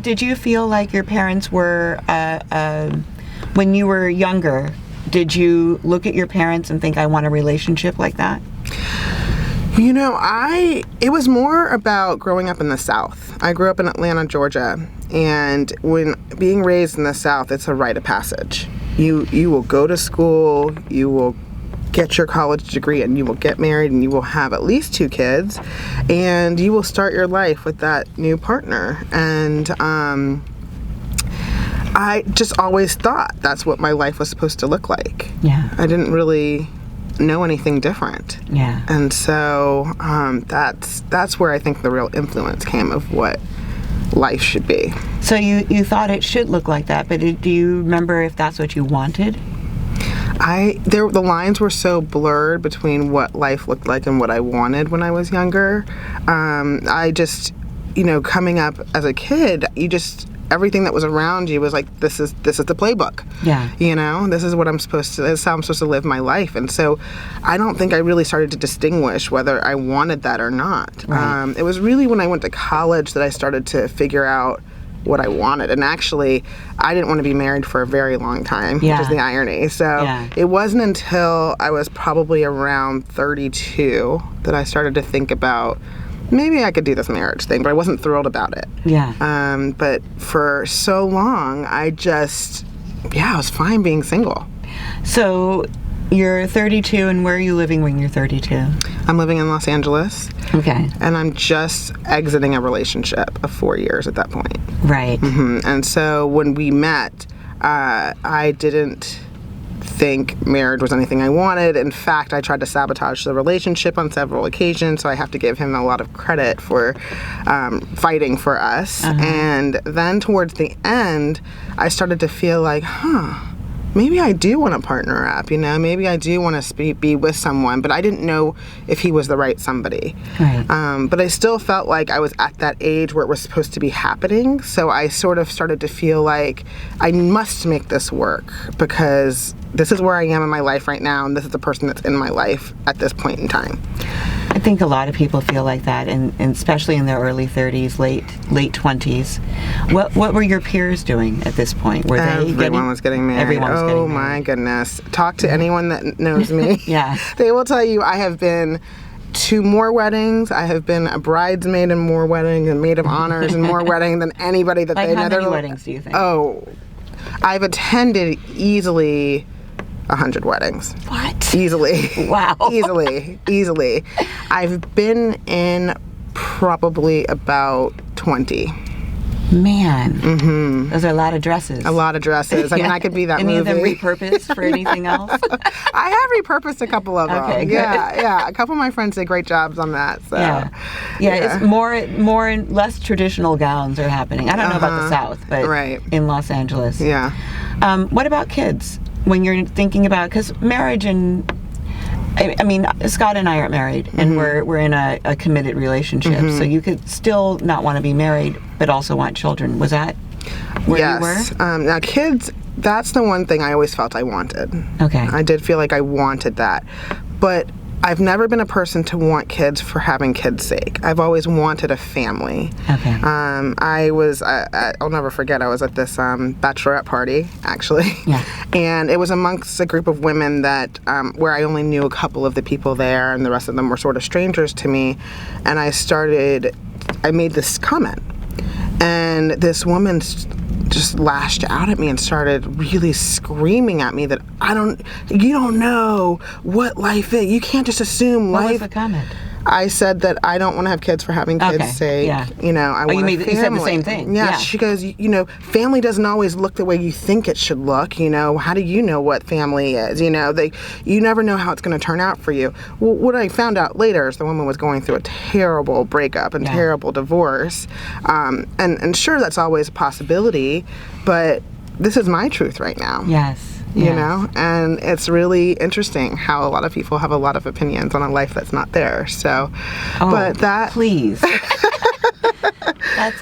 did you feel like your parents were, when you were younger, did you look at your parents and think, I want a relationship like that? You know, it was more about growing up in the South. I grew up in Atlanta, Georgia, and when being raised in the South, it's a rite of passage. You will go to school, you will get your college degree, and you will get married, and you will have at least 2 kids, and you will start your life with that new partner. And I just always thought that's what my life was supposed to look like. Yeah. I didn't really know anything different. Yeah. And so that's where I think the real influence came of what life should be. So you thought it should look like that, but do you remember if that's what you wanted? The lines were so blurred between what life looked like and what I wanted when I was younger. I just, coming up as a kid, everything that was around you was like, this is the playbook. Yeah. This is what this is how I'm supposed to live my life. And so I don't think I really started to distinguish whether I wanted that or not. Right. It was really when I went to college that I started to figure out what I wanted. And actually, I didn't want to be married for a very long time, Yeah. which is the irony. So It wasn't until I was probably around 32 that I started to think about, maybe I could do this marriage thing, but I wasn't thrilled about it. Yeah. But for so long, I was fine being single. So you're 32, and where are you living when you're 32? I'm living in Los Angeles. Okay. And I'm just exiting a relationship of 4 years at that point. Right. And so when we met, I didn't think marriage was anything I wanted. In fact, I tried to sabotage the relationship on several occasions, so I have to give him a lot of credit for fighting for us. And then towards the end, I started to feel like, maybe I do want to partner up, maybe I do want to be with someone, but I didn't know if he was the right somebody. Right. But I still felt like I was at that age where it was supposed to be happening, so I sort of started to feel like I must make this work because this is where I am in my life right now, and this is the person that's in my life at this point in time. I think a lot of people feel like that, and especially in their early 30s, late 20s. What were your peers doing at this point? Were Everyone was getting married. Everyone was getting married. Oh my goodness. Talk to anyone that knows me. Yeah. They will tell you I have been to more weddings. I have been a bridesmaid in more weddings and maid of honors in more weddings than anybody that they know. How many weddings do you think? Oh, I've attended easily 100 weddings. What? Easily. Wow. Easily. I've been in probably about 20. Man. Those are a lot of dresses. A lot of dresses. I mean, I could be that Any movie. of them repurposed for anything else? I have repurposed a couple of them. Okay, good. Yeah. A couple of my friends did great jobs on that. So. Yeah. It's more and less traditional gowns are happening. I don't know about the South, but in Los Angeles. Yeah. What about kids? When you're thinking about, because marriage and, I mean, Scott and I aren't married, and we're in a committed relationship, so you could still not want to be married, but also want children. Was that where you were? Now kids, that's the one thing I always felt I wanted. Okay. I did feel like I wanted that. But I've never been a person to want kids for having kids' sake. I've always wanted a family. Okay. I'll never forget, I was at this bachelorette party, actually. Yeah. And it was amongst a group of women that, where I only knew a couple of the people there, and the rest of them were sort of strangers to me. And I made this comment. And this woman just lashed out at me and started really screaming at me that you don't know what life is. You can't just assume life. What was the comment? I said that I don't want to have kids for having kids' sake. Yeah. I want a family. You said the same thing. Yeah. She goes, family doesn't always look the way you think it should look. How do you know what family is? You never know how it's going to turn out for you. Well, what I found out later is the woman was going through a terrible breakup and terrible divorce. And sure, that's always a possibility, but this is my truth right now. Yes. And it's really interesting how a lot of people have a lot of opinions on a life that's not theirs. So, please. That's